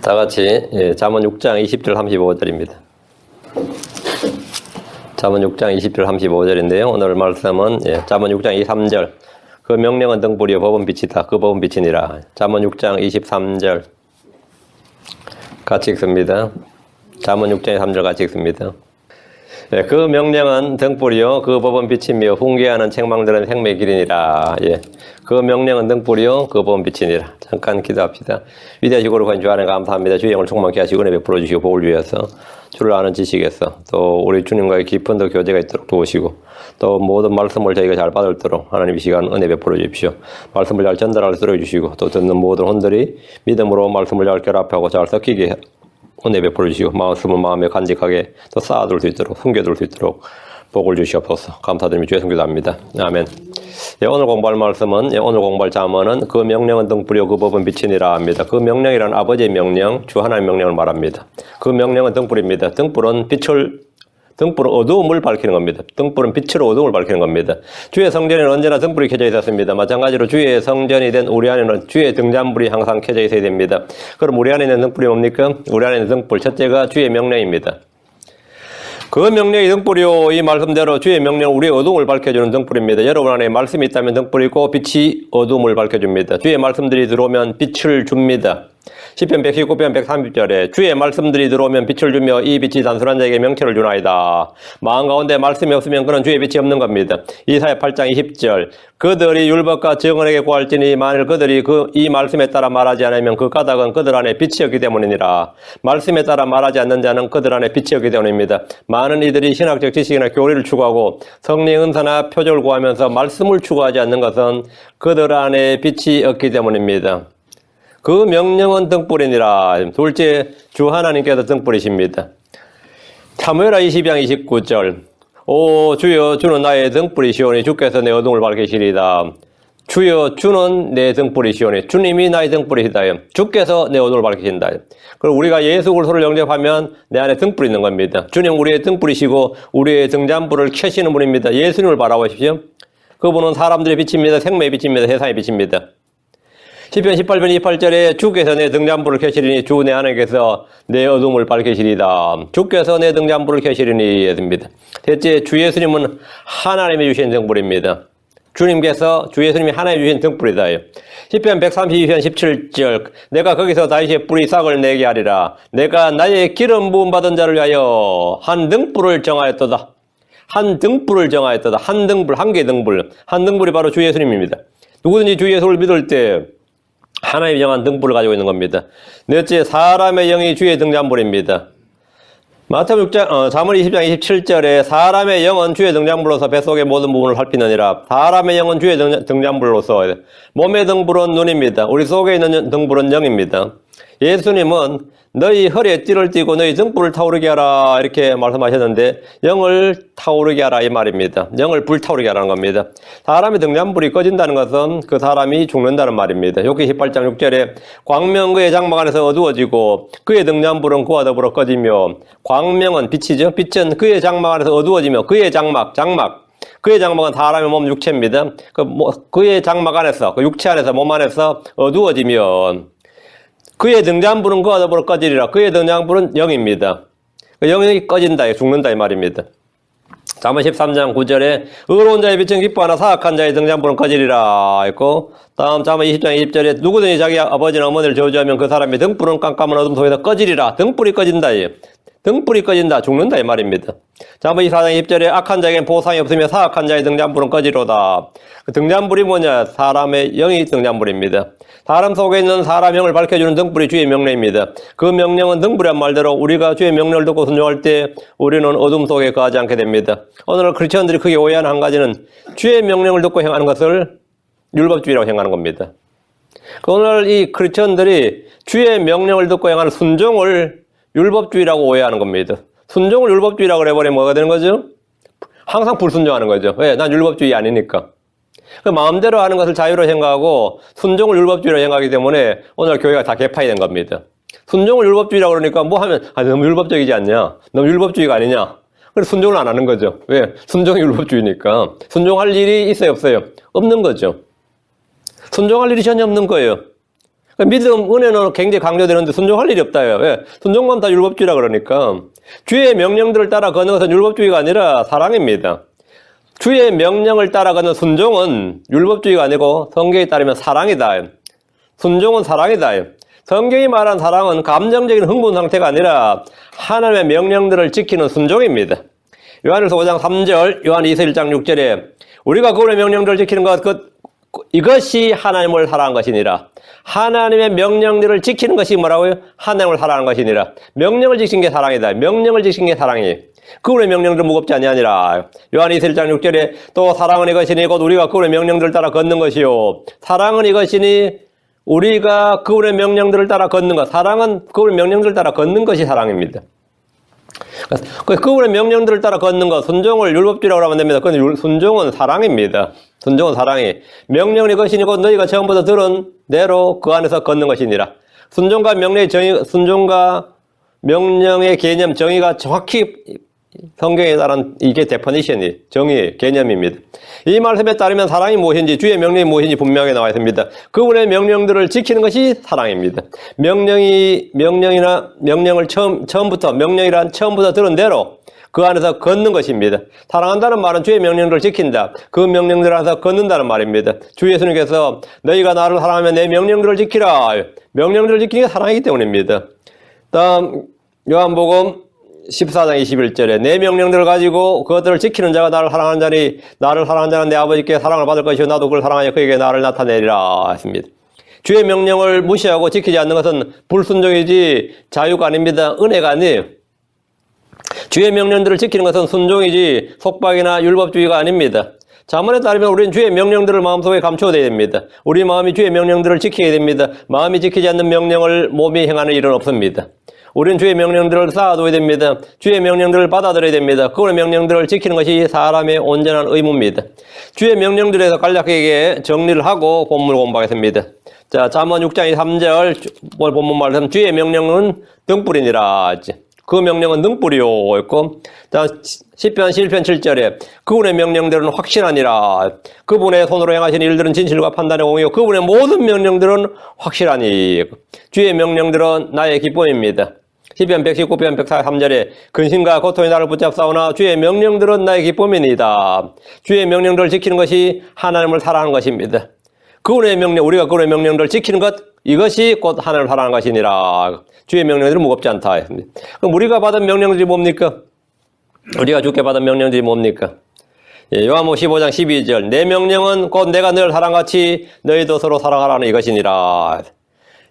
다 같이 잠언 6장 20절 35절입니다. 잠언 6장 20절 35절인데요. 오늘 말씀은 잠언 6장 23절. 그 명령은 등불이요 법은 빛이다. 그 법은 빛이니라. 잠언 6장 23절 같이 읽습니다. 잠언 6장 23절 같이 읽습니다. 그 명령은 등불이요 그 법은 빛이며 훈계하는 책망들은 생명의 길이니라. 그 명령은 등불이요 그 법은 빛이니라. 잠깐 기도합시다. 위대하시고 거룩한 주 하나님 감사합니다. 주의 영을 충만케 하시고 은혜 베풀어 주시고 복을 주셔서 주를 아는 지식에서 또 우리 주님과의 깊은 더 교제가 있도록 도우시고 또 모든 말씀을 저희가 잘 받을도록 하나님 이 시간 은혜 베풀어 주십시오. 말씀을 잘 전달할 수 있도록 해주시고 또 듣는 모든 혼들이 믿음으로 말씀을 잘 결합하고 잘 섞이게 은혜 베풀어 주시고 말씀을 마음에 간직하게 또 쌓아둘 수 있도록 숨겨둘 수 있도록 복을 주시옵소서. 감사드리며 주의 성기도합니다. 아멘. 오늘 공부할 말씀은 오늘 공부할 잠언은 그 명령은 등불이요 그 법은 빛이니라 합니다. 그 명령이란 아버지의 명령, 주 하나님의 명령을 말합니다. 그 명령은 등불입니다. 등불은 어두움을 밝히는 겁니다. 등불은 빛으로 어두움을 밝히는 겁니다. 주의 성전에는 언제나 등불이 켜져 있었습니다. 마찬가지로 주의 성전이 된 우리 안에는 주의 등잔불이 항상 켜져 있어야 됩니다. 그럼 우리 안에 있는 등불이 뭡니까? 우리 안에 있는 등불, 첫째가 주의 명령입니다. 그 명령이 등불이요. 이 말씀대로 주의 명령은 우리의 어두움을 밝혀주는 등불입니다. 여러분 안에 말씀이 있다면 등불이 있고 빛이 어두움을 밝혀줍니다. 주의 말씀들이 들어오면 빛을 줍니다. 시편 119편 130절에 주의 말씀들이 들어오면 빛을 주며 이 빛이 단순한 자에게 명철을 주나이다. 마음 가운데 말씀이 없으면 그는 주의 빛이 없는 겁니다. 이사야 8장 20절 그들이 율법과 정언에게 구할지니 만일 그들이 이 말씀에 따라 말하지 않으면 그 까닭은 그들 안에 빛이 없기 때문이니라. 말씀에 따라 말하지 않는 자는 그들 안에 빛이 없기 때문입니다. 많은 이들이 신학적 지식이나 교리를 추구하고 성령의 은사나 표적을 구하면서 말씀을 추구하지 않는 것은 그들 안에 빛이 없기 때문입니다. 그 명령은 등불이니라. 둘째, 주 하나님께서 등불이십니다. 사무엘하 22장 29절 오 주여 주는 나의 등불이시오니 주께서 내 어둠을 밝히시리이다. 주여 주는 내 등불이시오니 주님이 나의 등불이시다. 주께서 내 어둠을 밝히신다. 그리고 우리가 예수 그리스도를 영접하면 내 안에 등불이 있는 겁니다. 주님 우리의 등불이시고 우리의 등잔불을 켜시는 분입니다. 예수님을 바라보십시오. 그분은 사람들의 빛입니다. 생명의 빛입니다. 세상의 빛입니다. 시편 18편 28절에 주께서 내 등잔불을 켜시리니 주 내 하나님께서 내 어둠을 밝히시리다. 주께서 내 등잔불을 켜시리니 했습니다. 셋째, 주 예수님은 하나님이 주신 등불입니다. 주님께서 주 예수님이 하나님이 주신 등불이다. 시편 132편 17절 내가 거기서 다윗의 뿌리 싹을 내게 하리라. 내가 나의 기름 부음 받은 자를 위하여 한 등불을 정하였도다. 한 등불을 정하였도다. 한 등불, 한 개의 등불. 한 등불이 바로 주 예수님입니다. 누구든지 주 예수를 믿을 때 하나님이 정한 등불을 가지고 있는 겁니다. 넷째, 사람의 영이 주의 등잔불입니다. 마태복음 6장, 잠언 20장 27절에 사람의 영은 주의 등잔불로서 뱃속의 모든 부분을 살피느니라. 사람의 영은 주의 등잔불로서 몸의 등불은 눈입니다. 우리 속에 있는 등불은 영입니다. 예수님은 너희 허리에 띠를 띠고 너희 등불을 타오르게 하라 이렇게 말씀하셨는데 영을 타오르게 하라 이 말입니다. 영을 불타오르게 하라는 겁니다. 사람의 등잔불이 꺼진다는 것은 그 사람이 죽는다는 말입니다. 욥기 18장 6절에 광명 그의 장막 안에서 어두워지고 그의 등잔불은 그와 더불어 꺼지며 광명은 빛이죠. 빛은 그의 장막 안에서 어두워지며 그의 그의 장막은 사람의 몸 육체입니다. 그의 장막 안에서 그 육체 안에서 몸 안에서 어두워지면 그의 등잔불은 그와 더불어 꺼지리라. 그의 등잔불은 영입니다. 영이 꺼진다, 죽는다 이 말입니다. 잠언 13장 9절에 의로운 자의 빛은 기뻐하나 사악한 자의 등잔불은 꺼지리라 했고 다음 잠언 20장 20절에 누구든지 자기 아버지나 어머니를 저주하면 그 사람의 등불은 깜깜한 어둠 속에서 꺼지리라. 등불이 꺼진다. 등불이 꺼진다, 죽는다 이 말입니다. 잠언 24장 20절에 악한 자에게는 보상이 없으며 사악한 자의 등잔불은 꺼지로다. 그 등잔불이 뭐냐? 사람의 영이 등잔불입니다. 사람 속에 있는 사람 영을 밝혀주는 등불이 주의 명령입니다. 그 명령은 등불이란 말대로 우리가 주의 명령을 듣고 순종할 때 우리는 어둠 속에 거하지 않게 됩니다. 오늘 크리스천들이 크게 오해하는 한 가지는 주의 명령을 듣고 행하는 것을 율법주의라고 행하는 겁니다. 오늘 이 크리스천들이 주의 명령을 듣고 행하는 순종을 율법주의라고 오해하는 겁니다. 순종을 율법주의라고 해버리면 뭐가 되는 거죠? 항상 불순종하는 거죠. 왜? 난 율법주의 아니니까. 그 마음대로 하는 것을 자유로 생각하고 순종을 율법주의로 생각하기 때문에 오늘 교회가 다 개파이 된 겁니다. 순종을 율법주의라고 그러니까 뭐 하면 너무 율법적이지 않냐? 너무 율법주의가 아니냐? 그래서 순종을 안 하는 거죠. 왜? 순종이 율법주의니까. 순종할 일이 있어요, 없어요? 없는 거죠. 순종할 일이 전혀 없는 거예요. 믿음, 은혜는 굉장히 강조되는데 순종할 일이 없다요. 왜? 순종만 다 율법주의라 그러니까. 주의 명령들을 따라 걷는 것은 율법주의가 아니라 사랑입니다. 주의 명령을 따라 걷는 순종은 율법주의가 아니고 성경에 따르면 사랑이다. 순종은 사랑이다. 성경이 말한 사랑은 감정적인 흥분 상태가 아니라 하나님의 명령들을 지키는 순종입니다. 요한일서 5장 3절, 요한 2서 1장 6절에 우리가 그분의 명령들을 지키는 것, 이것이 하나님을 사랑한 것이니라. 하나님의 명령들을 지키는 것이 뭐라고요? 하나님을 사랑하는 것이니라. 명령을 지키는 게 사랑이다. 명령을 지키는 게 사랑이에요. 그분의 명령들은 무겁지 아니하니라. 요한 2서 1장 6절에 또 사랑은 이것이니 곧 우리가 그분의 명령들을 따라 걷는 것이요. 사랑은 이것이니 우리가 그분의 명령들을 따라 걷는 것. 사랑은 그분의 명령들을 따라 걷는 것이 사랑입니다. 그분의 명령들을 따라 걷는 것, 순종을 율법주의라고 하면 됩니다. 그건 순종은 사랑입니다. 순종은 사랑이. 명령은 이것이니 곧 너희가 처음부터 들은 대로 그 안에서 걷는 것이니라. 순종과 명령의 정의, 순종과 명령의 개념, 정의가 정확히 성경에 따른 이게 데퍼니션이, 정의, 개념입니다. 이 말씀에 따르면 사랑이 무엇인지, 주의 명령이 무엇인지 분명하게 나와 있습니다. 그분의 명령들을 지키는 것이 사랑입니다. 명령을 처음부터, 명령이란 처음부터 들은 대로 그 안에서 걷는 것입니다. 사랑한다는 말은 주의 명령들을 지킨다. 그 명령들 안에서 걷는다는 말입니다. 주 예수님께서 너희가 나를 사랑하면 내 명령들을 지키라. 명령들을 지키는 게 사랑이기 때문입니다. 다음, 요한복음 14장 21절에 내 명령들을 가지고 그것들을 지키는 자가 나를 사랑하는 자니 나를 사랑하는 자는 내 아버지께 사랑을 받을 것이요 나도 그를 사랑하여 그에게 나를 나타내리라 했습니다. 주의 명령을 무시하고 지키지 않는 것은 불순종이지 자유가 아닙니다. 은혜가 아니에요. 주의 명령들을 지키는 것은 순종이지 속박이나 율법주의가 아닙니다. 자문에 따르면 우리는 주의 명령들을 마음속에 감춰야 됩니다. 우리 마음이 주의 명령들을 지켜야 됩니다. 마음이 지키지 않는 명령을 몸이 행하는 일은 없습니다. 우리는 주의 명령들을 쌓아둬야 됩니다. 주의 명령들을 받아들여야 됩니다. 그분의 명령들을 지키는 것이 사람의 온전한 의무입니다. 주의 명령들에서 간략하게 정리를 하고 본문을 공부하겠습니다. 자, 잠언 6장 3절 본문 말씀 주의 명령은 등불이니라. 그 명령은 등불이요 했고, 자, 시편 11편 7절에 그분의 명령들은 확실하니라. 그분의 손으로 행하신 일들은 진실과 판단의 공이요 그분의 모든 명령들은 확실하니. 주의 명령들은 나의 기쁨입니다. 시편 119편 143절에 근심과 고통이 나를 붙잡사오나 주의 명령들은 나의 기쁨이니이다. 주의 명령들을 지키는 것이 하나님을 사랑하는 것입니다. 그분의 명령, 우리가 그분의 명령들을 지키는 것, 이것이 곧 하나님을 사랑하는 것이니라. 주의 명령들은 무겁지 않다 했습니다. 그럼 우리가 받은 명령들이 뭡니까? 우리가 주께 받은 명령들이 뭡니까? 요한복음 15장 12절 내 명령은 곧 내가 늘 사랑같이 너희도 서로 사랑하라는 이것이니라.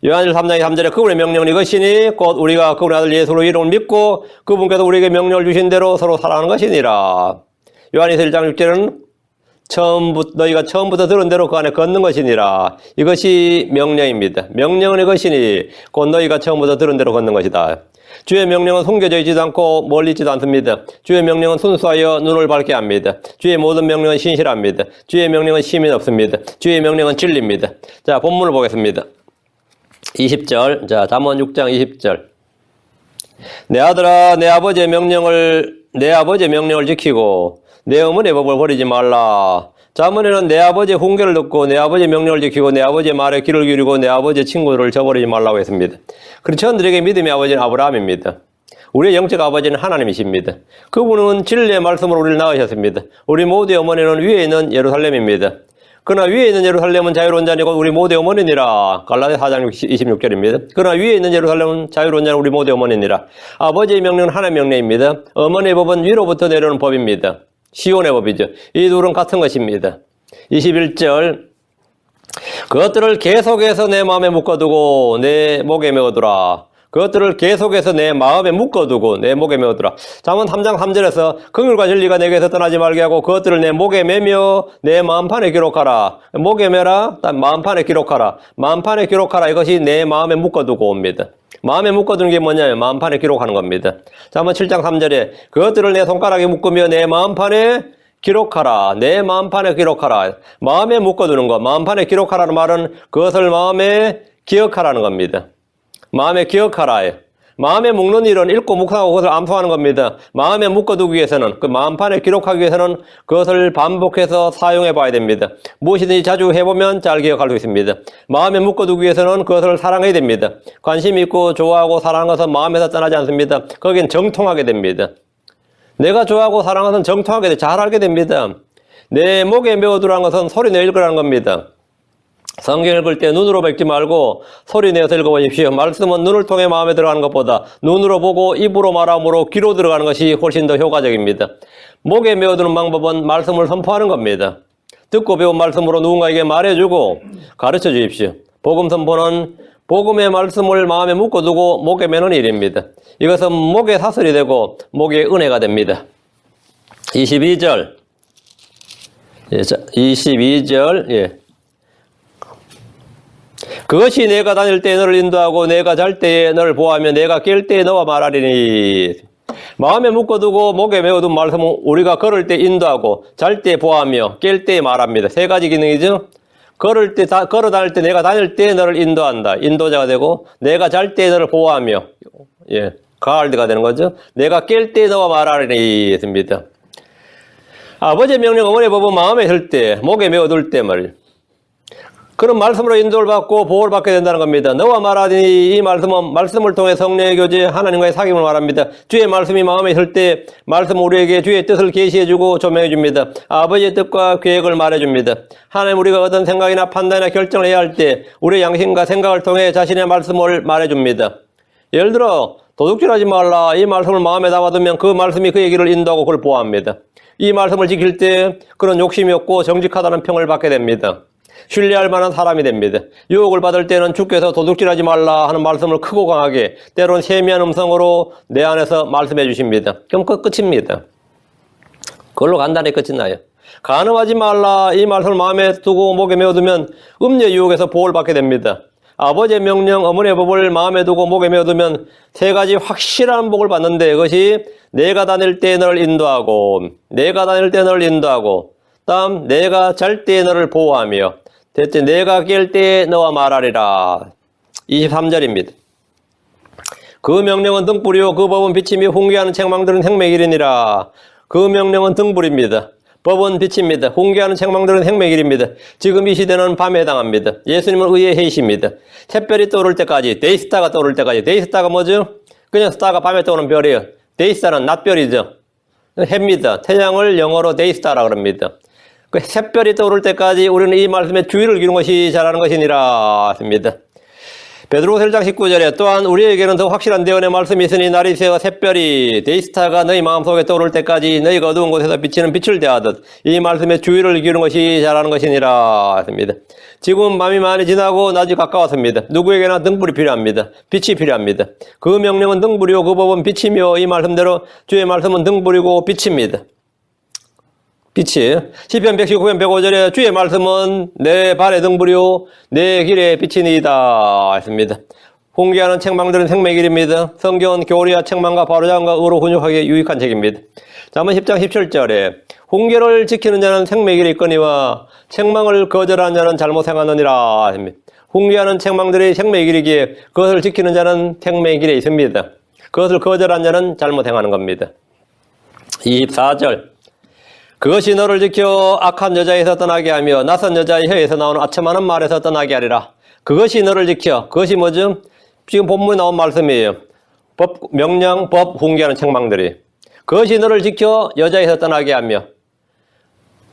요한일 3장 3절에 그분의 명령은 이것이니 곧 우리가 그분의 아들 예수로 이름을 믿고 그분께서 우리에게 명령을 주신 대로 서로 사랑하는 것이니라. 요한일서 1장 6절은 너희가 처음부터 들은 대로 그 안에 걷는 것이니라. 이것이 명령입니다. 명령은 이것이니 곧 너희가 처음부터 들은 대로 걷는 것이다. 주의 명령은 숨겨져 있지도 않고 멀리 있지도 않습니다. 주의 명령은 순수하여 눈을 밝게 합니다. 주의 모든 명령은 신실합니다. 주의 명령은 심이 없습니다. 주의 명령은 진리입니다. 자, 본문을 보겠습니다. 20절, 자, 잠언 6장 20절. 내 아들아, 내 아버지의 명령을 지키고 내 어머니의 법을 버리지 말라. 잠언에는 내 아버지의 훈계를 듣고 내 아버지의 명령을 지키고 내 아버지의 말에 귀를 기울이고 내 아버지의 친구들을 저버리지 말라고 했습니다. 그리스천들에게 믿음의 아버지는 아브라함입니다. 우리의 영적 아버지는 하나님이십니다. 그분은 진리의 말씀으로 우리를 낳으셨습니다. 우리 모두의 어머니는 위에 있는 예루살렘입니다. 그러나 위에 있는 예루살렘은 자유로운 자니고 우리 모두의 어머니니라. 갈라디아 4장 26절입니다. 그러나 위에 있는 예루살렘은 자유로운 자니 우리 모두의 어머니니라. 아버지의 명령은 하나님의 명령입니다. 어머니의 법은 위로부터 내려오는 법입니다. 시온의 법이죠. 이 둘은 같은 것입니다. 21절 그것들을 계속해서 내 마음에 묶어두고 내 목에 메어두라. 그것들을 계속해서 내 마음에 묶어두고 내 목에 메어두라. 잠언 3장 3절에서 긍휼과 진리가 내게서 떠나지 말게 하고 그것들을 내 목에 매며 내 마음판에 기록하라. 목에 매라, 마음판에 기록하라. 마음판에 기록하라. 이것이 내 마음에 묶어두고 옵니다. 마음에 묶어두는 게 뭐냐면 마음판에 기록하는 겁니다. 잠언 7장 3절에 그것들을 내 손가락에 묶으며 내 마음판에 기록하라. 내 마음판에 기록하라. 마음에 묶어두는 것. 마음판에 기록하라는 말은 그것을 마음에 기억하라는 겁니다. 마음에 기억하라. 마음에 묵는 일은 읽고 묵상하고 그것을 암송하는 겁니다. 마음에 묶어두기 위해서는, 그 마음판에 기록하기 위해서는 그것을 반복해서 사용해 봐야 됩니다. 무엇이든지 자주 해보면 잘 기억할 수 있습니다. 마음에 묶어두기 위해서는 그것을 사랑해야 됩니다. 관심 있고 좋아하고 사랑하는 것은 마음에서 떠나지 않습니다. 거긴 정통하게 됩니다. 내가 좋아하고 사랑하는 것은 정통하게 돼, 잘 알게 됩니다. 내 목에 메어두라는 것은 소리내어 읽으라는 겁니다. 성경 읽을 때 눈으로 뵙지 말고 소리 내어서 읽어보십시오. 말씀은 눈을 통해 마음에 들어가는 것보다 눈으로 보고 입으로 말함으로 귀로 들어가는 것이 훨씬 더 효과적입니다. 목에 메어두는 방법은 말씀을 선포하는 겁니다. 듣고 배운 말씀으로 누군가에게 말해주고 가르쳐 주십시오. 복음 선포는 복음의 말씀을 마음에 묶어두고 목에 매는 일입니다. 이것은 목에 사슬이 되고 목에 은혜가 됩니다. 22절 22절 그것이 내가 다닐 때에 너를 인도하고 내가 잘 때에 너를 보호하며 내가 깰 때에 너와 말하리니. 마음에 묶어두고 목에 메어둔 말씀은 우리가 걸을 때 인도하고 잘 때 보호하며 깰 때에 말합니다. 세 가지 기능이죠. 걸을 때, 걸어 다닐 때 내가 다닐 때 너를 인도한다. 인도자가 되고 내가 잘 때 너를 보호하며 가을드가 되는 거죠. 내가 깰 때 너와 말하리니 했습니다. 아버지의 명령, 어머니의 법은 마음에 들 때, 목에 메어둘 때 말이에요. 그런 말씀으로 인도를 받고 보호를 받게 된다는 겁니다. 너와 말하니 이 말씀은 말씀을 통해 성령의 교제, 하나님과의 사귐을 말합니다. 주의 말씀이 마음에 들 때 말씀은 우리에게 주의 뜻을 계시해주고 조명해줍니다. 아버지의 뜻과 계획을 말해줍니다. 하나님 우리가 어떤 생각이나 판단이나 결정을 해야 할 때 우리의 양심과 생각을 통해 자신의 말씀을 말해줍니다. 예를 들어 도둑질하지 말라 이 말씀을 마음에 담아두면 그 말씀이 그의 길을 인도하고 그걸 보호합니다. 이 말씀을 지킬 때 그런 욕심이 없고 정직하다는 평을 받게 됩니다. 신뢰할 만한 사람이 됩니다. 유혹을 받을 때는 주께서 도둑질하지 말라 하는 말씀을 크고 강하게 때로는 세미한 음성으로 내 안에서 말씀해 주십니다. 그럼 그 끝입니다. 그걸로 간단히 끝이 나요. 간음하지 말라 이 말씀을 마음에 두고 목에 메어두면 음녀 유혹에서 보호를 받게 됩니다. 아버지의 명령, 어머니의 법을 마음에 두고 목에 메어두면 세 가지 확실한 복을 받는데 그것이 내가 다닐 때 너를 인도하고 내가 다닐 때 너를 인도하고 다음 내가 잘 때 너를 보호하며 대체 내가 깰 때에 너와 말하리라. 23절입니다. 그 명령은 등불이요 그 법은 빛이며 훈계하는 책망들은 생명이니라. 그 명령은 등불입니다. 법은 빛입니다. 훈계하는 책망들은 생명일입니다. 지금 이 시대는 밤에 해당합니다. 예수님은 의의 해이십니다. 샛별이 떠오를 때까지, 데이스타가 떠오를 때까지. 데이스타가 뭐죠? 그냥 스타가 밤에 떠오르는 별이에요. 데이스타는 낮별이죠. 해입니다. 태양을 영어로 데이스타라고 합니다. 그 샛별이 떠오를 때까지 우리는 이 말씀에 주의를 기울이는 것이 잘하는 것이니라 했습니다. 베드로후서 1장 19절에 또한 우리에게는 더 확실한 대언의 말씀이 있으니 날이 새어 샛별이 데이스타가 너희 마음속에 떠오를 때까지 너희가 어두운 곳에서 비치는 빛을 대하듯 이 말씀에 주의를 기울이는 것이 잘하는 것이니라 했습니다. 지금은 밤이 많이 지나고 낮이 가까웠습니다. 누구에게나 등불이 필요합니다. 빛이 필요합니다. 그 명령은 등불이요 그 법은 빛이며 이 말씀대로 주의 말씀은 등불이고 빛입니다. 빛이 시편 119편 105절에 주의 말씀은 내 발의 등불이요 내 길의 빛이니이다 했습니다. 훈계하는 책망들은 생명의 길입니다. 성경은 교리와 책망과 바로잡음과 의로 훈육하기에 유익한 책입니다. 잠언 10장 17절에 훈계를 지키는 자는 생명의 길이 있거니와 책망을 거절하는 자는 잘못 행하느니라 했습니다. 훈계하는 책망들이 생명의 길이기에 그것을 지키는 자는 생명의 길에 있습니다. 그것을 거절하는 자는 잘못 행하는 겁니다. 24절 그것이 너를 지켜 악한 여자에서 떠나게 하며 낯선 여자의 혀에서 나오는 아첨하는 말에서 떠나게 하리라. 그것이 너를 지켜. 그것이 뭐죠? 지금 본문에 나온 말씀이에요. 법, 명령, 법, 훈계하는 책망들이. 그것이 너를 지켜 여자에서 떠나게 하며.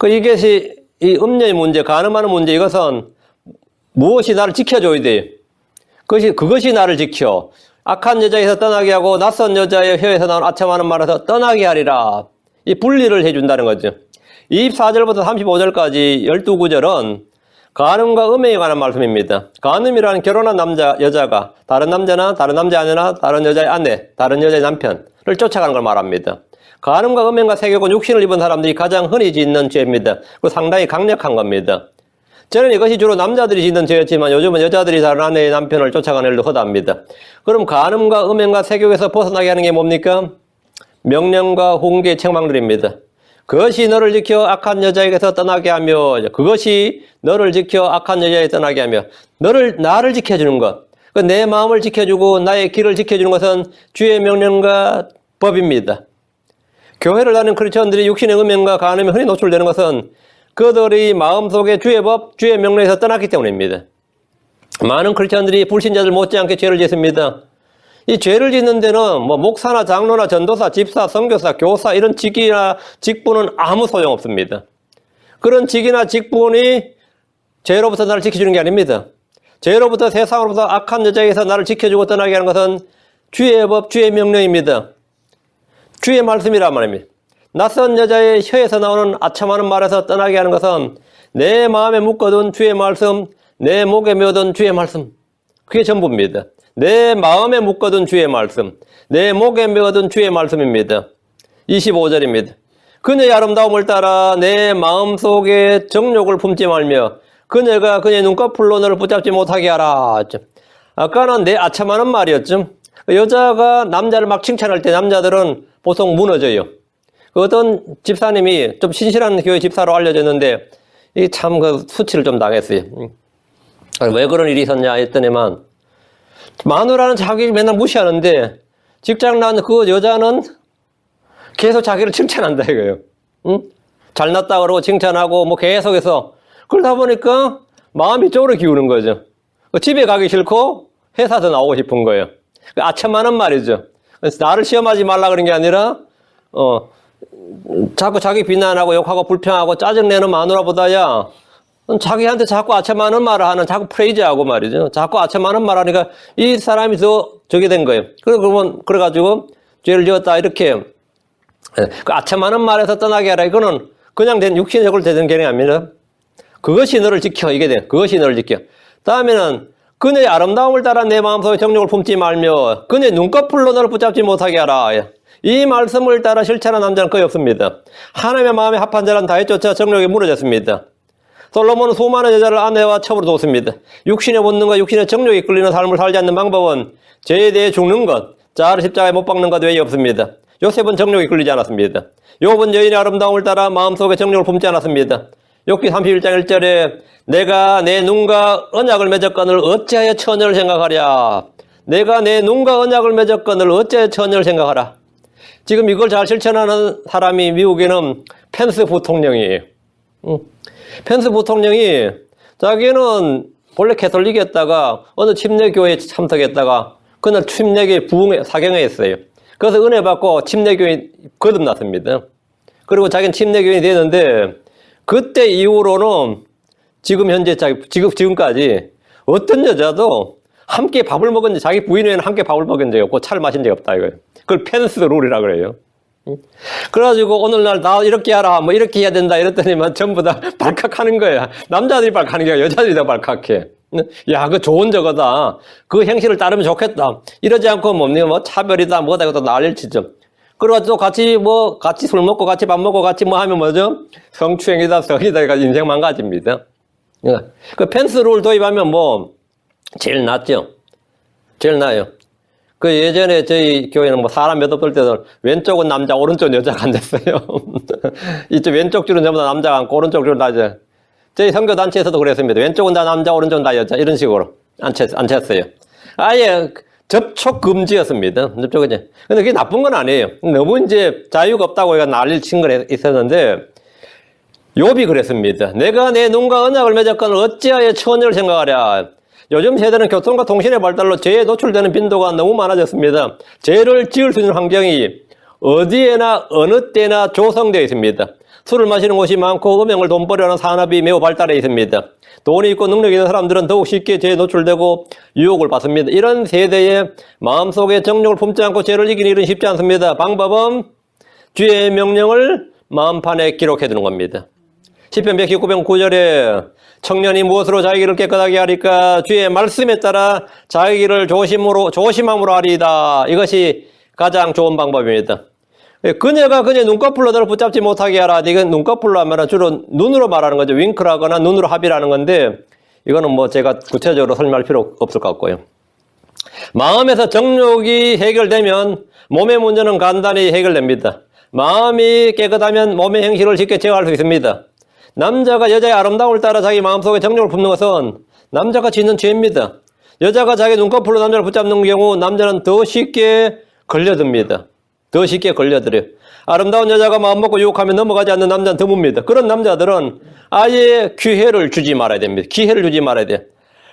이것이 이 음녀의 문제, 간음하는 문제 이것은 무엇이 나를 지켜줘야 돼요. 그것이 나를 지켜. 악한 여자에서 떠나게 하고 낯선 여자의 혀에서 나오는 아첨하는 말에서 떠나게 하리라. 이 분리를 해준다는 거죠. 24절부터 35절까지 12구절은 간음과 음행에 관한 말씀입니다. 간음이라는 결혼한 여자가 다른 남자나 다른 남자 아내나 다른 여자의 아내, 다른 여자의 남편을 쫓아가는 걸 말합니다. 간음과 음행과 세계고 육신을 입은 사람들이 가장 흔히 짓는 죄입니다. 그리고 상당히 강력한 겁니다. 저는 이것이 주로 남자들이 짓는 죄였지만 요즘은 여자들이 다른 아내의 남편을 쫓아가는 일도 허다합니다. 그럼 간음과 음행과 세욕에서 벗어나게 하는 게 뭡니까? 명령과 훈계 책망들입니다. 그것이 너를 지켜 악한 여자에게서 떠나게 하며 그것이 너를 지켜 악한 여자에게 떠나게 하며 나를 지켜주는 것 그 내 마음을 지켜주고 나의 길을 지켜주는 것은 주의 명령과 법입니다. 교회를 다니는 크리스천들이 육신의 음행과 간음에 흔히 노출되는 것은 그들의 마음속에 주의 법, 주의 명령에서 떠났기 때문입니다. 많은 크리스천들이 불신자들 못지않게 죄를 짓습니다. 이 죄를 짓는 데는 뭐 목사나 장로나 전도사, 집사, 선교사, 교사 이런 직이나 직분은 아무 소용없습니다. 그런 직이나 직분이 죄로부터 나를 지켜주는 게 아닙니다. 죄로부터 세상으로부터 악한 여자에게서 나를 지켜주고 떠나게 하는 것은 주의 법, 주의 명령입니다. 주의 말씀이란 말입니다. 낯선 여자의 혀에서 나오는 아첨하는 말에서 떠나게 하는 것은 내 마음에 묶어둔 주의 말씀, 내 목에 메어둔 주의 말씀. 그게 전부입니다. 내 마음에 묶어둔 주의 말씀, 내 목에 메어둔 주의 말씀입니다. 25절입니다. 그녀의 아름다움을 따라 내 마음속에 정욕을 품지 말며 그녀가 그녀의 눈꺼풀로 너를 붙잡지 못하게 하라. 아까는 내 아첨하는 말이었죠. 여자가 남자를 막 칭찬할 때 남자들은 보통 무너져요. 어떤 집사님이 좀 신실한 교회 집사로 알려졌는데 이 참 그 수치를 좀 당했어요. 왜 그런 일이 있었냐 했더니만 마누라는 자기를 맨날 무시하는데 직장 난 그 여자는 계속 자기를 칭찬한다 이거예요. 응? 잘났다 그러고 칭찬하고 뭐 계속해서 그러다 보니까 마음이 쪽으로 기우는 거죠. 집에 가기 싫고 회사도 나오고 싶은 거예요. 아첨하는 말이죠. 그래서 나를 시험하지 말라 그런 게 아니라 자꾸 자기 비난하고 욕하고 불평하고 짜증내는 마누라보다야 자기한테 자꾸 아첨하는 말을 하는 자꾸 프레이즈하고 말이죠. 자꾸 아첨하는 말 하니까 이 사람이 더 저게 된 거예요. 그래가지고 죄를 지었다 이렇게 그 아첨하는 말에서 떠나게 하라. 이거는 그냥 된 육신적으로 되는 개념이 아닙니다. 그것이 너를 지켜. 이게 돼. 그것이 너를 지켜. 다음에는 그녀의 아름다움을 따라 내 마음속에 정욕을 품지 말며 그녀의 눈꺼풀로 너를 붙잡지 못하게 하라. 이 말씀을 따라 실천한 남자는 거의 없습니다. 하나님의 마음에 합한 자란 다윗 쫓아 정욕에 무너졌습니다. 솔로몬은 수많은 여자를 아내와 첩으로 뒀습니다. 육신의 본능과 육신의 정욕에 끌리는 삶을 살지 않는 방법은 죄에 대해 죽는 것, 자아를 십자가에 못 박는 것 외에 없습니다. 요셉은 정욕에 끌리지 않았습니다. 욥은 여인의 아름다움을 따라 마음속에 정욕을 품지 않았습니다. 욥기 31장 1절에 내가 내 눈과 언약을 맺었거늘 어찌하여 처녀를 생각하랴. 내가 내 눈과 언약을 맺었거늘 어찌하여 처녀를 생각하라. 지금 이걸 잘 실천하는 사람이 미국에는 펜스 부통령이에요. 펜스 부통령이 자기는 본래 캐톨릭이었다가 어느 침례교회에 참석했다가 그날 침례교회 사경회했어요. 그래서 은혜 받고 침례교회 거듭났습니다. 그리고 자기는 침례교인이 되는데 그때 이후로는 지금까지 어떤 여자도 함께 밥을 먹은 자기 부인에는 함께 밥을 먹은 적이 없고 차를 마신 적이 없다 이거예요. 그걸 펜스 룰이라 그래요. 그래가지고 오늘날 나 이렇게 하라 뭐 이렇게 해야 된다 이랬더니만 전부 다 발칵하는 거야. 남자들이 발칵하는 게 아니라 여자들이 다 발칵해. 야, 그 좋은 저거다. 그 행실을 따르면 좋겠다. 이러지 않고 뭐 차별이다 뭐다 이것도 난리를 치죠. 그래가지고 같이 술 먹고 같이 밥 먹고 같이 뭐 하면 뭐죠? 성추행이다 성이다 해가지고 인생 망가집니다. 그 펜스 룰 도입하면 뭐 제일 낫죠. 제일 나아요. 그 예전에 저희 교회는 뭐 사람 몇 없을 때는 왼쪽은 남자, 오른쪽은 여자가 앉았어요. 이쪽 왼쪽 줄은 전부 다 남자가 앉고 오른쪽 줄은 다 여자. 저희 선교단체에서도 그랬습니다. 왼쪽은 다 남자, 오른쪽은 다 여자. 이런 식으로 앉혔어요. 아예 접촉 금지였습니다. 접촉이지. 근데 그게 나쁜 건 아니에요. 너무 이제 자유가 없다고 해가 난리를 친 건 있었는데, 욥이 그랬습니다. 내가 내 눈과 언약을 맺었거늘 어찌하여 처녀를 생각하랴. 요즘 세대는 교통과 통신의 발달로 죄에 노출되는 빈도가 너무 많아졌습니다. 죄를 지을 수 있는 환경이 어디에나 어느 때나 조성되어 있습니다. 술을 마시는 곳이 많고 음행을 돈벌이로 하는 산업이 매우 발달해 있습니다. 돈이 있고 능력이 있는 사람들은 더욱 쉽게 죄에 노출되고 유혹을 받습니다. 이런 세대에 마음속에 정욕을 품지 않고 죄를 이기는 일은 쉽지 않습니다. 방법은 주의 명령을 마음판에 기록해 두는 겁니다. 시편 119편 9절에 청년이 무엇으로 자기 길을 깨끗하게 하리까 주의 말씀에 따라 자기 길을 조심함으로 하리이다. 이것이 가장 좋은 방법입니다. 그녀가 그녀의 눈꺼풀로 너를 붙잡지 못하게 하라. 이건 눈꺼풀로 하면 주로 눈으로 말하는 거죠. 윙크라거나 눈으로 합의라는 건데 이거는 뭐 제가 구체적으로 설명할 필요 없을 것 같고요. 마음에서 정욕이 해결되면 몸의 문제는 간단히 해결됩니다. 마음이 깨끗하면 몸의 행실을 쉽게 제어할 수 있습니다. 남자가 여자의 아름다움을 따라 자기 마음속에 정욕을 품는 것은 남자가 짓는 죄입니다. 여자가 자기 눈꺼풀로 남자를 붙잡는 경우 남자는 더 쉽게 걸려듭니다. 더 쉽게 걸려들어요. 아름다운 여자가 마음먹고 유혹하면 넘어가지 않는 남자는 드뭅니다. 그런 남자들은 아예 기회를 주지 말아야 됩니다. 기회를 주지 말아야 돼요.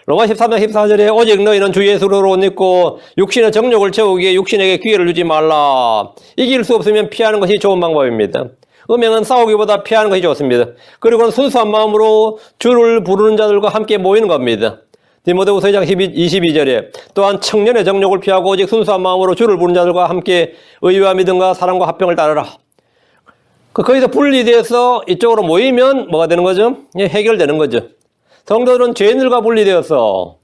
로마 13장 14절에 오직 너희는 주 예수로 옷 입고 육신의 정욕을 채우기에 육신에게 기회를 주지 말라. 이길 수 없으면 피하는 것이 좋은 방법입니다. 음행은 싸우기보다 피하는 것이 좋습니다. 그리고는 순수한 마음으로 주를 부르는 자들과 함께 모이는 겁니다. 디모데후서 2장 22절에 또한 청년의 정욕을 피하고 오직 순수한 마음으로 주를 부르는 자들과 함께 의와 믿음과 사랑과 화평을 따르라. 거기서 분리돼서 이쪽으로 모이면 뭐가 되는 거죠? 해결되는 거죠. 성도들은 죄인들과 분리되어서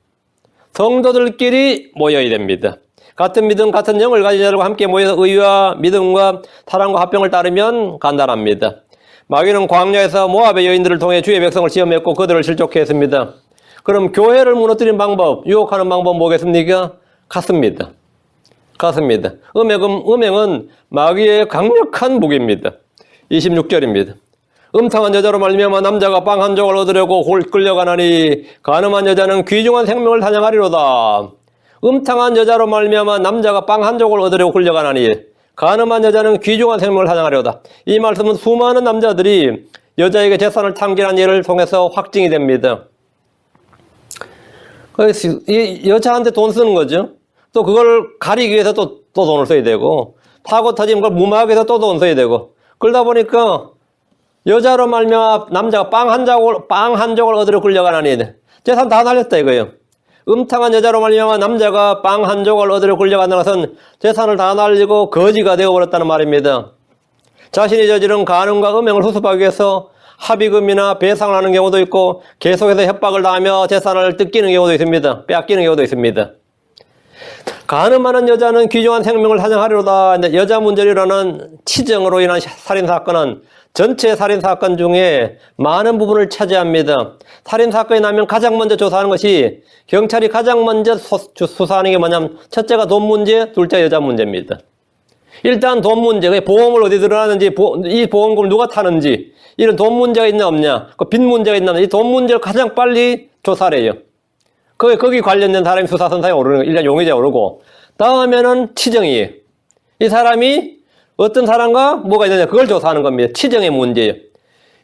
성도들끼리 모여야 됩니다. 같은 믿음, 같은 영을 가진 자들과 함께 모여서 의와 믿음과 사랑과 화평을 따르면 간단합니다. 마귀는 광야에서 모압의 여인들을 통해 주의 백성을 시험했고 그들을 실족해 했습니다. 그럼 교회를 무너뜨리는 방법, 유혹하는 방법 뭐겠습니까? 같습니다. 음행은 마귀의 강력한 무기입니다. 26절입니다. 음탕한 여자로 말미암아 남자가 빵 한 조각을 얻으려고 끌려가나니 간음한 여자는 귀중한 생명을 사냥하리로다. 음탕한 여자로 말미암아 남자가 빵 한 조각을 얻으려고 끌려가나니 간음한 여자는 귀중한 생명을 사냥하리로다. 이 말씀은 수많은 남자들이 여자에게 재산을 탕진한 예를 통해서 확증이 됩니다. 이 여자한테 돈 쓰는 거죠. 또 그걸 가리기 위해서 또 돈을 써야 되고 타고 터진 걸 무마하기 위해서 또 돈 써야 되고 그러다 보니까 여자로 말미암아 남자가 빵 한 조각을 얻으려 끌려가나니 재산 다 날렸다 이거예요. 음탕한 여자로 말미암아 남자가 빵 한 조각을 얻으려 끌려간다는 것은 재산을 다 날리고 거지가 되어버렸다는 말입니다. 자신이 저지른 간음과 음행을 수습하기 위해서 합의금이나 배상을 하는 경우도 있고 계속해서 협박을 당하며 재산을 뜯기는 경우도 있습니다. 빼앗기는 경우도 있습니다. 간음하는 여자는 귀중한 생명을 사냥하리로다. 여자 문제로 일어나는 치정으로 인한 살인사건은 전체 살인사건 중에 많은 부분을 차지합니다. 살인사건이 나면 가장 먼저 조사하는 것이 경찰이 가장 먼저 수사하는 게 뭐냐면 첫째가 돈 문제, 둘째 여자 문제입니다. 일단 돈 문제, 보험을 어디 들어놨는지, 이 보험금을 누가 타는지, 이런 돈 문제가 있나 없냐, 빚 문제가 있나 없냐, 이 돈 문제를 가장 빨리 조사를 해요. 거기 관련된 사람이 수사선상에 오르는 거, 일단 용의자에 오르고, 다음에는 치정이에요. 이 사람이 어떤 사람과 뭐가 있느냐, 그걸 조사하는 겁니다. 치정의 문제예요.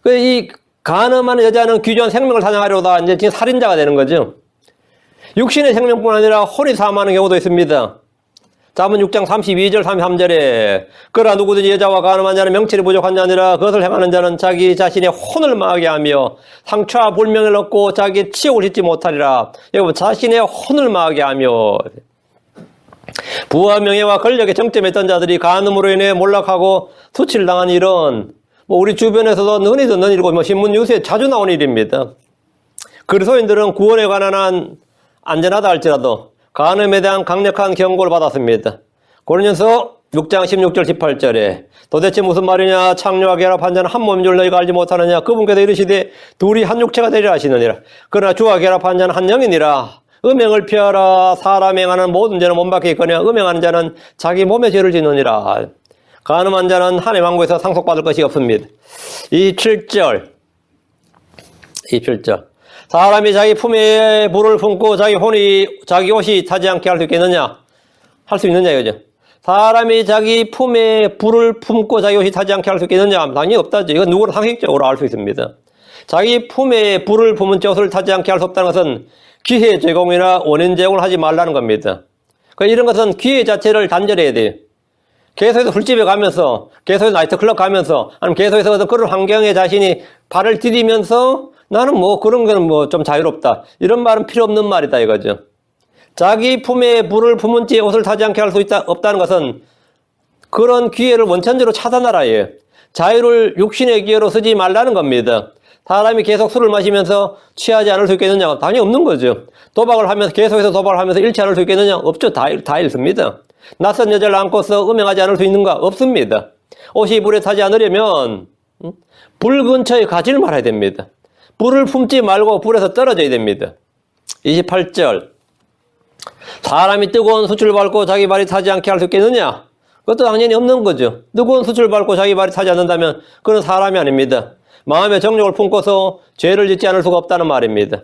이 간음하는 여자는 귀중한 생명을 사냥하려다 이제 지금 살인자가 되는 거죠. 육신의 생명뿐 아니라 혼이 사망하는 경우도 있습니다. 잠언 6장 32절 33절에 그러나 누구든지 여자와 간음한 자는 명철이 부족한 자 아니라 그것을 행하는 자는 자기 자신의 혼을 망하게 하며 상처와 불명을 얻고 자기 치욕을 잊지 못하리라. 여러분 자신의 혼을 망하게 하며 부와 명예와 권력의 정점에 있던 자들이 간음으로 인해 몰락하고 수치를 당한 일은 우리 주변에서도 너니 듣는 일이고 신문 뉴스에 자주 나오는 일입니다. 그리스도인들은 구원에 관한 한 안전하다 할지라도 간음에 대한 강력한 경고를 받았습니다. 고린도전서 6장 16절 18절에 도대체 무슨 말이냐 창녀와 결합한 자는 한 몸인 줄 너희가 알지 못하느냐 그분께서 이르시되 둘이 한 육체가 되리라 하시느니라. 그러나 주와 결합한 자는 한 영이니라. 음행을 피하라. 사람 행하는 모든 죄는 몸 밖에 있거니와 음행하는 자는 자기 몸에 죄를 짓느니라. 간음한 자는 하나님의 왕국에서 상속받을 것이 없습니다. 27절 사람이 자기 품에 불을 품고 자기 옷이 타지 않게 할 수 있겠느냐? 할 수 있느냐 이거죠. 사람이 자기 품에 불을 품고 자기 옷이 타지 않게 할 수 있겠느냐? 당연히 없다죠. 이건 누구나 상식적으로 알 수 있습니다. 자기 품에 불을 품은 채 옷을 타지 않게 할 수 없다는 것은 기회 제공이나 원인 제공을 하지 말라는 겁니다. 그러니까 이런 것은 기회 자체를 단절해야 돼요. 계속해서 술집에 가면서, 계속해서 나이트클럽 가면서, 아니면 계속해서 그런 환경에 자신이 발을 디디면서 나는 그런 거는 좀 자유롭다. 이런 말은 필요 없는 말이다 이거죠. 자기 품에 불을 품은 채 옷을 타지 않게 할 수 없다는 것은 그런 기회를 원천적으로 차단하라예요. 자유를 육신의 기회로 쓰지 말라는 겁니다. 사람이 계속 술을 마시면서 취하지 않을 수 있겠느냐? 당연히 없는 거죠. 도박을 하면서 계속해서 도박을 하면서 잃지 않을 수 있겠느냐? 없죠. 다 잃습니다. 낯선 여자를 안고서 음행하지 않을 수 있는가? 없습니다. 옷이 불에 타지 않으려면 불 근처에 가지를 말아야 됩니다. 불을 품지 말고 불에서 떨어져야 됩니다. 28절 사람이 뜨거운 수치를 밟고 자기 발이 타지 않게 할 수 있겠느냐? 그것도 당연히 없는 거죠. 뜨거운 수치를 밟고 자기 발이 타지 않는다면 그건 사람이 아닙니다. 마음의 정욕을 품고서 죄를 짓지 않을 수가 없다는 말입니다.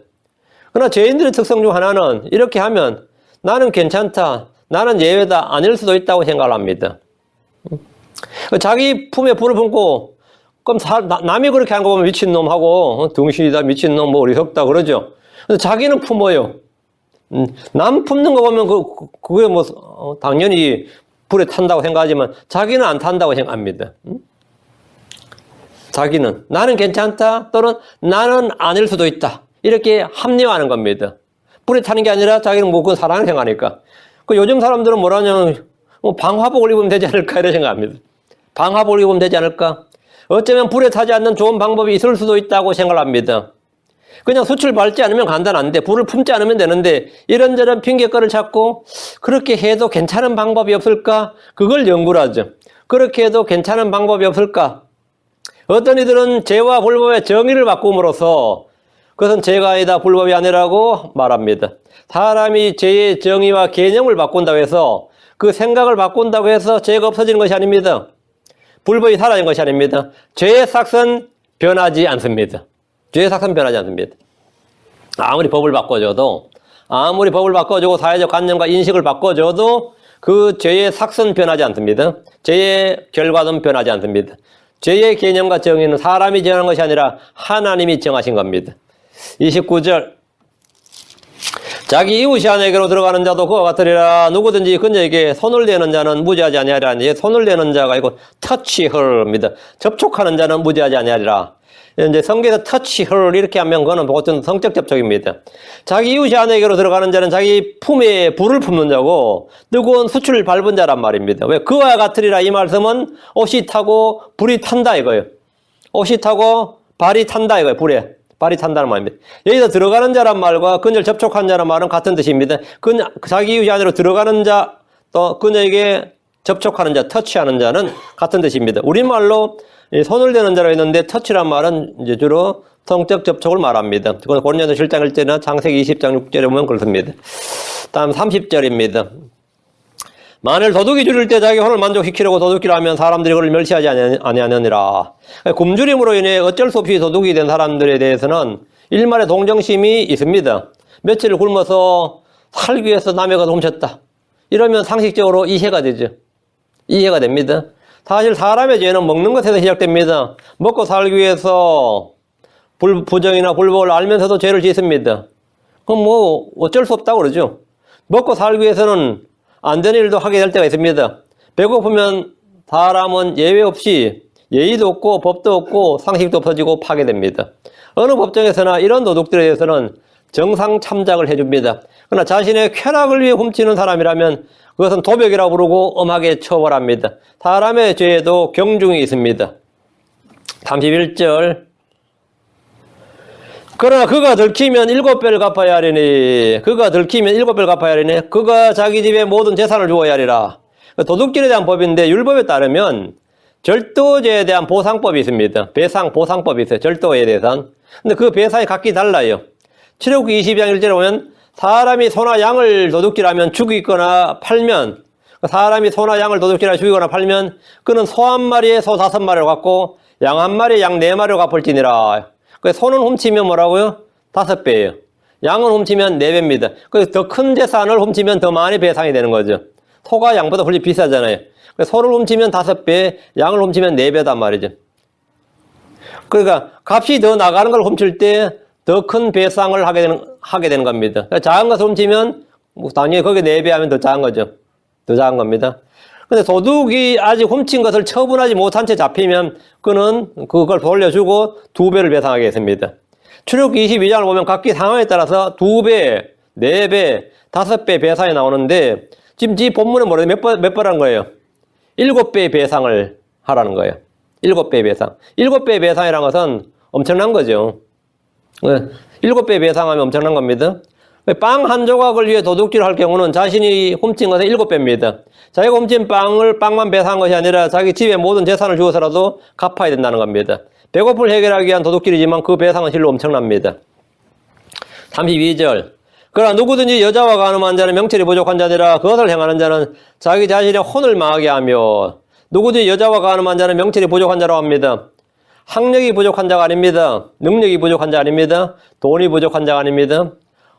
그러나 죄인들의 특성 중 하나는 이렇게 하면 나는 괜찮다, 나는 예외다, 아닐 수도 있다고 생각을 합니다. 자기 품에 불을 품고, 그럼 남이 그렇게 하는 거 보면 미친놈하고, 등신이다, 미친놈, 뭐 어리석다, 그러죠. 근데 자기는 품어요. 남 품는 거 보면 그게 뭐, 당연히 불에 탄다고 생각하지만, 자기는 안 탄다고 생각합니다. 자기는, 나는 괜찮다, 또는 나는 아닐 수도 있다. 이렇게 합리화하는 겁니다. 불에 타는 게 아니라 자기는 뭐 그건 사랑을 생각하니까. 요즘 사람들은 뭐라냐면, 방화복을 입으면 되지 않을까, 이런 생각합니다. 방화복을 입으면 되지 않을까? 어쩌면 불에 타지 않는 좋은 방법이 있을 수도 있다고 생각합니다. 그냥 수출 밟지 않으면 간단한데, 불을 품지 않으면 되는데, 이런저런 핑계거리를 찾고, 그렇게 해도 괜찮은 방법이 없을까? 그걸 연구를 하죠. 그렇게 해도 괜찮은 방법이 없을까? 어떤 이들은 죄와 불법의 정의를 바꿈으로써, 그것은 죄가 아니다, 불법이 아니라고 말합니다. 사람이 죄의 정의와 개념을 바꾼다고 해서, 그 생각을 바꾼다고 해서 죄가 없어지는 것이 아닙니다. 불법이 사라진 것이 아닙니다. 죄의 삭은 변하지 않습니다. 죄의 삭은 변하지 않습니다. 아무리 법을 바꿔줘도, 사회적 관념과 인식을 바꿔줘도 그 죄의 삭은 변하지 않습니다. 죄의 결과는 변하지 않습니다. 죄의 개념과 정의는 사람이 정한 것이 아니라 하나님이 정하신 겁니다. 29절. 자기 이웃이 아내에게로 들어가는 자도 그와 같으리라. 누구든지 그녀에게 손을 대는 자는 무죄하지 아니하리라. 손을 대는 자가 이거 touch her입니다. 접촉하는 자는 무죄하지 아니하리라. 이제 성경에서 touch her 이렇게 하면 그거는 보통 성적 접촉입니다. 자기 이웃이 아내에게로 들어가는 자는 자기 품에 불을 품는 자고 뜨거운 수출을 밟은 자란 말입니다. 왜? 그와 같으리라 이 말씀은 옷이 타고 불이 탄다 이거예요. 옷이 타고 발이 탄다 이거예요. 불에. 발이 탄다는 말입니다. 여기서 들어가는 자란 말과 그녀를 접촉한 자란 말은 같은 뜻입니다. 자기 이웃이 안으로 들어가는 자, 또 그녀에게 접촉하는 자, 터치하는 자는 같은 뜻입니다. 우리말로 손을 대는 자로 있는데 터치란 말은 이제 주로 성적 접촉을 말합니다. 그건 고린도전서 7장 1절이나 창세기 20장 6절에 보면 그렇습니다. 다음 30절입니다. 만일 도둑이 줄일 때 자기 혼을 만족시키려고 도둑질을 하면 사람들이 그를 멸시하지 아니하느니라. 굶주림으로 인해 어쩔 수 없이 도둑이 된 사람들에 대해서는 일말의 동정심이 있습니다. 며칠을 굶어서 살기 위해서 남의 것을 훔쳤다. 이러면 상식적으로 이해가 되죠. 이해가 됩니다. 사실 사람의 죄는 먹는 것에서 시작됩니다. 먹고 살기 위해서 부정이나 불법을 알면서도 죄를 짓습니다. 그럼 뭐 어쩔 수 없다고 그러죠. 먹고 살기 위해서는 안 되는 일도 하게 될 때가 있습니다. 배고프면 사람은 예외 없이 예의도 없고 법도 없고 상식도 없어지고 파괴됩니다. 어느 법정에서나 이런 도둑들에 대해서는 정상 참작을 해줍니다. 그러나 자신의 쾌락을 위해 훔치는 사람이라면 그것은 도벽이라고 부르고 엄하게 처벌합니다. 사람의 죄에도 경중이 있습니다. 31절. 그러나 그가 들키면 7배를 갚아야 하리니 그가 자기 집에 모든 재산을 주어야 하리라. 도둑질에 대한 법인데 율법에 따르면 절도죄에 대한 보상법이 있습니다. 보상법이 있어요. 절도에 대해서는. 근데 그 배상이 각기 달라요. 출애굽기 22장 1절에 보면 사람이 소나 양을 도둑질하면 죽이거나 팔면 사람이 소나 양을 도둑질하여 죽이거나 팔면 그는 소 한 마리에 소 5마리를 갚고 양 한 마리에 양 4마리를 갚을지니라. 소는 훔치면 뭐라고요? 5배예요. 양은 훔치면 4배입니다. 그래서 더 큰 재산을 훔치면 더 많이 배상이 되는 거죠. 소가 양보다 훨씬 비싸잖아요. 소를 훔치면 5배, 양을 훔치면 4배단 말이죠. 그러니까 값이 더 나가는 걸 훔칠 때 더 큰 배상을 하게 되는 겁니다. 그러니까 작은 것을 훔치면 당연히 거기에 4배 하면 더 작은 거죠. 더 작은 겁니다. 근데 도둑이 아직 훔친 것을 처분하지 못한 채 잡히면 그는 그걸 돌려주고 2배를 배상하겠습니다. 출애굽기 22장을 보면 각기 상황에 따라서 2배, 4배, 5배 배상이 나오는데 지금 이 본문은 뭐래요? 몇 번 한 거예요? 7배 배상을 하라는 거예요. 7배 배상. 7배 배상이라는 것은 엄청난 거죠. 7배 배상하면 엄청난 겁니다. 빵 한 조각을 위해 도둑질을 할 경우는 자신이 훔친 것은 7배입니다. 자기가 훔친 빵만 배상한 것이 아니라 자기 집에 모든 재산을 주어서라도 갚아야 된다는 겁니다. 배고픔을 해결하기 위한 도둑질이지만 그 배상은 실로 엄청납니다. 32절. 그러나 누구든지 여자와 간음한 자는 명철이 부족한 자니라. 그것을 행하는 자는 자기 자신의 혼을 망하게 하며 누구든지 여자와 간음한 자는 명철이 부족한 자라고 합니다. 학력이 부족한 자가 아닙니다. 능력이 부족한 자가 아닙니다. 돈이 부족한 자가 아닙니다.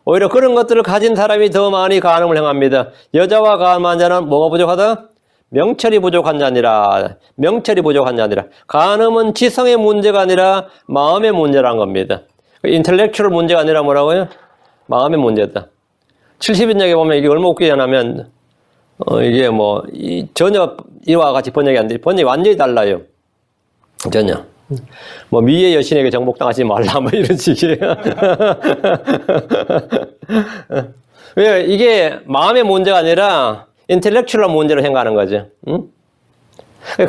오히려 그런 것들을 가진 사람이 더 많이 간음을 행합니다. 여자와 간음한 자는 뭐가 부족하다? 명철이 부족한 자니라. 명철이 부족한 자니라. 간음은 지성의 문제가 아니라 마음의 문제란 겁니다. 인텔렉츄얼 문제가 아니라 뭐라고요? 마음의 문제다. 70인역에 보면 이게 얼마 웃기냐 하면 이게 전혀 이와 같이 번역이 안 돼. 번역이 완전히 달라요. 전혀. 미의 여신에게 정복당하지 말라 이런 식이에요. 왜 이게 마음의 문제가 아니라 인텔렉츄얼 문제로 생각하는 거죠.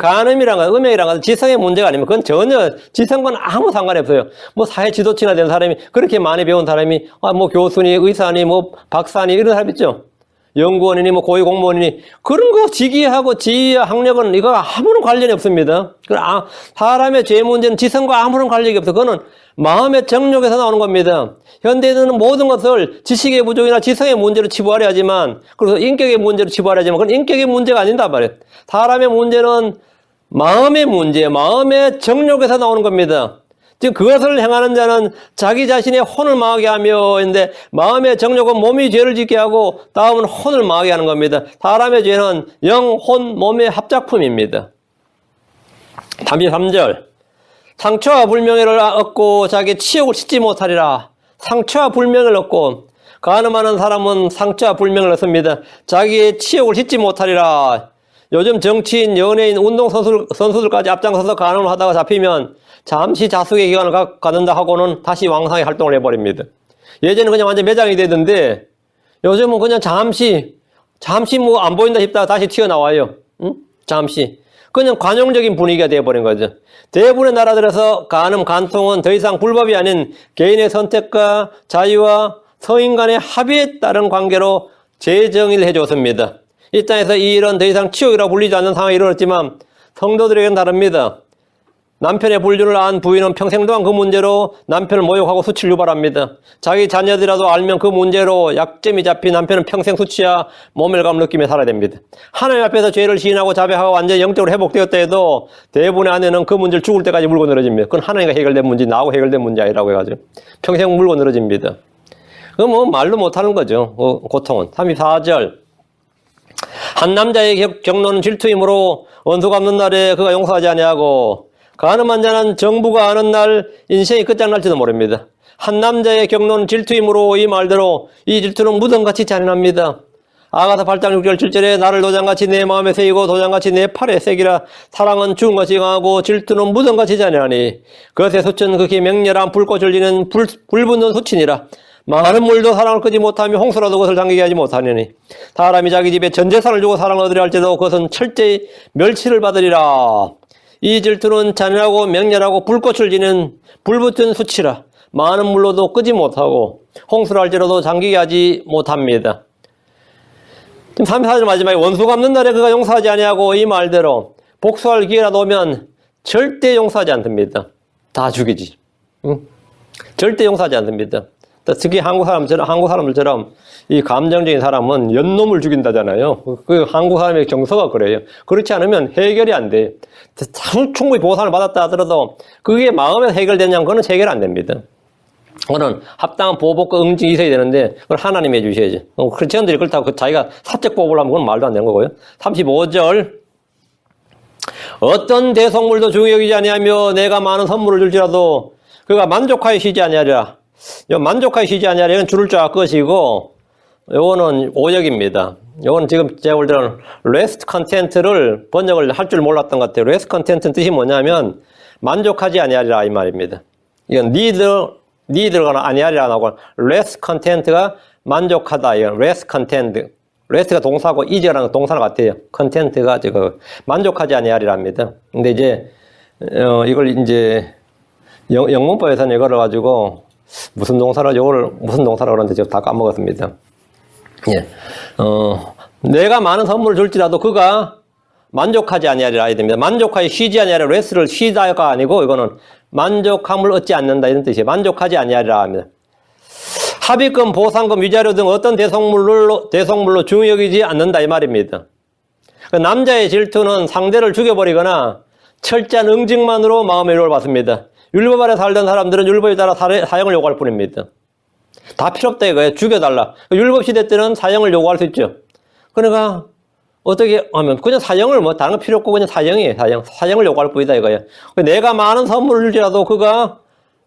간음이란 건, 음행이란 건 지성의 문제가 아니면 그건 전혀 지성과는 아무 상관이 없어요. 사회 지도층이나 된 사람이 그렇게 많이 배운 사람이 교수니 의사니 박사니 이런 사람 있죠. 연구원이니 고위 공무원이니 그런 거 직위하고 지위와 학력은 이거 아무런 관련이 없습니다. 사람의 죄 문제는 지성과 아무런 관련이 없어. 그거는 마음의 정욕에서 나오는 겁니다. 현대인은 모든 것을 지식의 부족이나 지성의 문제로 치부하려 하지만, 그래서 인격의 문제로 치부하려 하지만 그건 인격의 문제가 아닌단 말이에요. 사람의 문제는 마음의 문제, 마음의 정욕에서 나오는 겁니다. 지금 그것을 행하는 자는 자기 자신의 혼을 망하게 하며, 인데 마음의 정욕은 몸이 죄를 짓게 하고 다음은 혼을 망하게 하는 겁니다. 사람의 죄는 영, 혼, 몸의 합작품입니다. 33절. 상처와 불명예를 얻고 자기 치욕을 씻지 못하리라. 상처와 불명예를 얻고, 간음하는 사람은 상처와 불명예를 얻습니다. 자기의 치욕을 씻지 못하리라. 요즘 정치인, 연예인, 운동선수들까지 앞장서서 간음을 하다가 잡히면 잠시 자숙의 기간을 갖는다 하고는 다시 왕성히 활동을 해버립니다. 예전에는 그냥 완전 매장이 되던데 요즘은 그냥 잠시 안 보인다 싶다가 다시 튀어나와요. 잠시. 그냥 관용적인 분위기가 되어버린 거죠. 대부분의 나라들에서 간음, 간통은 더 이상 불법이 아닌 개인의 선택과 자유와 성인 간의 합의에 따른 관계로 재정의를 해줬습니다. 이 땅에서 이 일은 더 이상 치욕이라고 불리지 않는 상황이 이르렀지만 성도들에게는 다릅니다. 남편의 불륜을 안 부인은 평생 동안 그 문제로 남편을 모욕하고 수치를 유발합니다. 자기 자녀들이라도 알면 그 문제로 약점이 잡힌 남편은 평생 수치와 모멸감을 느끼며 살아야 됩니다. 하나님 앞에서 죄를 시인하고 자백하고 완전히 영적으로 회복되었다 해도 대부분의 아내는 그 문제를 죽을 때까지 물고 늘어집니다. 그건 하나님과 해결된 문제, 나하고 해결된 문제 아니라고 해가지고 평생 물고 늘어집니다. 그건 말로 못하는 거죠. 고통은. 34절. 한 남자의 경로는 질투이므로 원수 갚는 날에 그가 용서하지 아니하고, 간음한 자는 정부가 아는 날 인생이 끝장날지도 모릅니다. 한 남자의 경로는 질투이므로, 이 말대로 이 질투는 무덤같이 잔인합니다. 아가서 8장 6절 7절에 나를 도장같이 내 마음에 새기고 도장같이 내 팔에 새기라. 사랑은 죽음같이 강하고 질투는 무덤같이 잔인하니 그것의 수치는 극히 맹렬한 불꽃을 지는 불붙는 수치니라. 많은 물도 사랑을 끄지 못하며 홍수라도 그것을 잠기게 하지 못하느니 사람이 자기 집에 전 재산을 주고 사랑을 얻으려 할지라도 그것은 철저히 멸치를 받으리라. 이 질투는 잔인하고 맹렬하고 불꽃을 지는 불붙은 수치라. 많은 물로도 끄지 못하고 홍수를 할지라도 잠기게 하지 못합니다. 지금 34절 마지막에 원수 갚는 날에 그가 용서하지 아니하고, 이 말대로 복수할 기회라도 오면 절대 용서하지 않습니다. 다 죽이지. 절대 용서하지 않습니다. 특히 한국 사람들처럼 이 감정적인 사람은 연놈을 죽인다잖아요. 그 한국 사람의 정서가 그래요. 그렇지 않으면 해결이 안 돼요. 충분히 보상을 받았다 하더라도 그게 마음에서 해결되냐면 그건 해결 안 됩니다. 그거는 합당한 보복과 응징이 있어야 되는데 그걸 하나님이 해주셔야지. 크리스천들이 그렇다고 자기가 사적 보복을 하면 그건 말도 안 되는 거고요. 35절. 어떤 대속물도 중히 여기지 아니하며 내가 많은 선물을 줄지라도 그가 만족하여 쉬지 아니하리라. 만족하여 쉬지 아니하리라. 이건 줄을 쫙 것이고, 요거는 오역입니다. 요거는 지금 제가 볼 때는 rest content를 번역을 할 줄 몰랐던 것 같아요. rest content는 뜻이 뭐냐면 만족하지 아니하리라 이 말입니다. 이건 need가 아니하리라 하고 rest content가 만족하다. 이건 rest content. rest가 동사고 is라는 동사 같아요. content가 지금 만족하지 아니하리라 합니다. 근데 이제 이걸 이제 영문법에서는 이거를 가지고 무슨 동사로 그러는데 제가 다 까먹었습니다. 예. 내가 많은 선물을 줄지라도 그가 만족하지 아니하리라 해야 됩니다. 만족하여 쉬지 아니하리라. 레스를 쉬다가 아니고 이거는 만족함을 얻지 않는다 이런 뜻이에요. 만족하지 아니하리라 합니다. 합의금, 보상금, 위자료 등 어떤 대속물로 중히 여기지 않는다 이 말입니다. 남자의 질투는 상대를 죽여버리거나 철저한 응징만으로 마음의 위로를 받습니다. 율법 아래 살던 사람들은 율법에 따라 사형을 요구할 뿐입니다. 다 필요 없다 이거예요. 죽여달라. 율법시대 때는 사형을 요구할 수 있죠. 그러니까 어떻게 하면 그냥 사형을 뭐 다른 거 필요 없고 그냥 사형이에요. 사형을 요구할 뿐이다 이거예요. 내가 많은 선물을 줄지라도 그가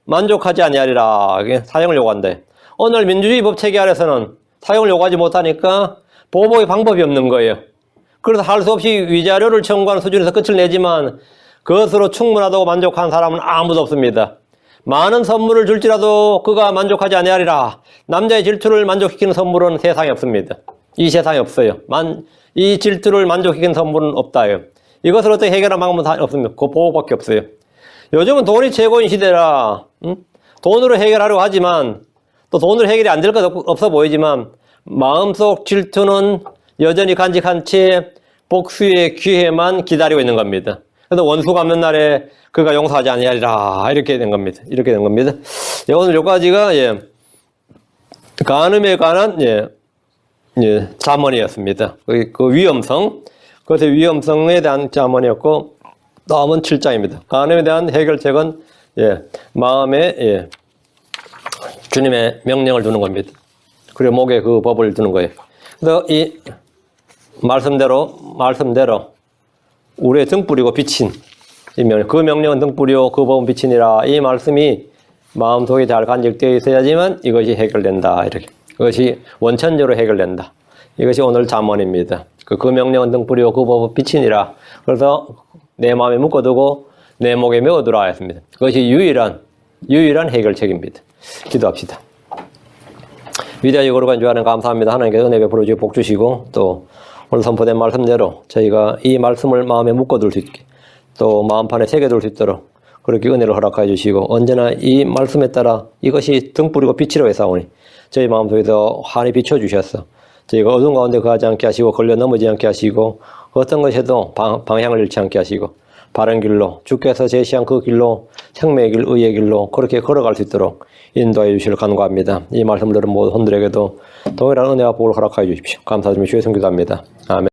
만족하지 아니하리라. 사형을 요구한대. 오늘 민주주의 법 체계 아래서는 사형을 요구하지 못하니까 보복의 방법이 없는 거예요. 그래서 할 수 없이 위자료를 청구하는 수준에서 끝을 내지만 그것으로 충분하다고 만족하는 사람은 아무도 없습니다. 많은 선물을 줄지라도 그가 만족하지 아니하리라. 남자의 질투를 만족시키는 선물은 세상에 없습니다. 이 세상에 없어요. 이 질투를 만족시키는 선물은 없다요. 이것을 어떻게 해결하는 방법은 없습니다. 그 보복밖에 없어요. 요즘은 돈이 최고인 시대라 돈으로 해결하려고 하지만 또 돈으로 해결이 안 될 것 없어 보이지만 마음속 질투는 여전히 간직한 채 복수의 기회만 기다리고 있는 겁니다. 그래서 원수 갚는 날에 그가 용서하지 아니하리라 이렇게 된 겁니다. 이렇게 된 겁니다. 오늘 요까지가 간음에 관한 잠언이었습니다. 그 위험성, 그것의 위험성에 대한 잠언이었고 다음은 7장입니다. 간음에 대한 해결책은 마음에 주님의 명령을 두는 겁니다. 그리고 목에 그 법을 두는 거예요. 그래서 이 말씀대로 우리의 등불이고 빛인 그 명령은 등불이요 그 법은 빛이니라. 이 말씀이 마음속에 잘 간직되어 있어야지만 이것이 해결된다. 이렇게 그것이 원천적으로 해결된다. 이것이 오늘 잠언입니다. 그 명령은 등불이요 그 법은 빛이니라. 그래서 내 마음에 묶어두고 내 목에 메어두라 했습니다. 그것이 유일한 해결책입니다. 기도합시다. 위대하고 거룩한 주 하나님 감사합니다. 하나님께서 은혜 베풀어 주시고 복 주시고 또 오늘 선포된 말씀대로 저희가 이 말씀을 마음에 묶어둘 수 있게 또 마음판에 새겨둘 수 있도록 그렇게 은혜를 허락하여 주시고 언제나 이 말씀에 따라 이것이 등불이고 빛이라고 했사오니 저희 마음속에서 환히 비춰주셔서 저희가 어두운 가운데 거하지 않게 하시고 걸려 넘어지지 않게 하시고 어떤 것에도 방향을 잃지 않게 하시고 바른 길로 주께서 제시한 그 길로 생명의 길, 의의 길로 그렇게 걸어갈 수 있도록 인도해 주시길 간구합니다. 이 말씀을 들은 모든 혼들에게도 동일한 은혜와 복을 허락하여 주십시오. 감사드리며 주의 성기도합니다. 아멘.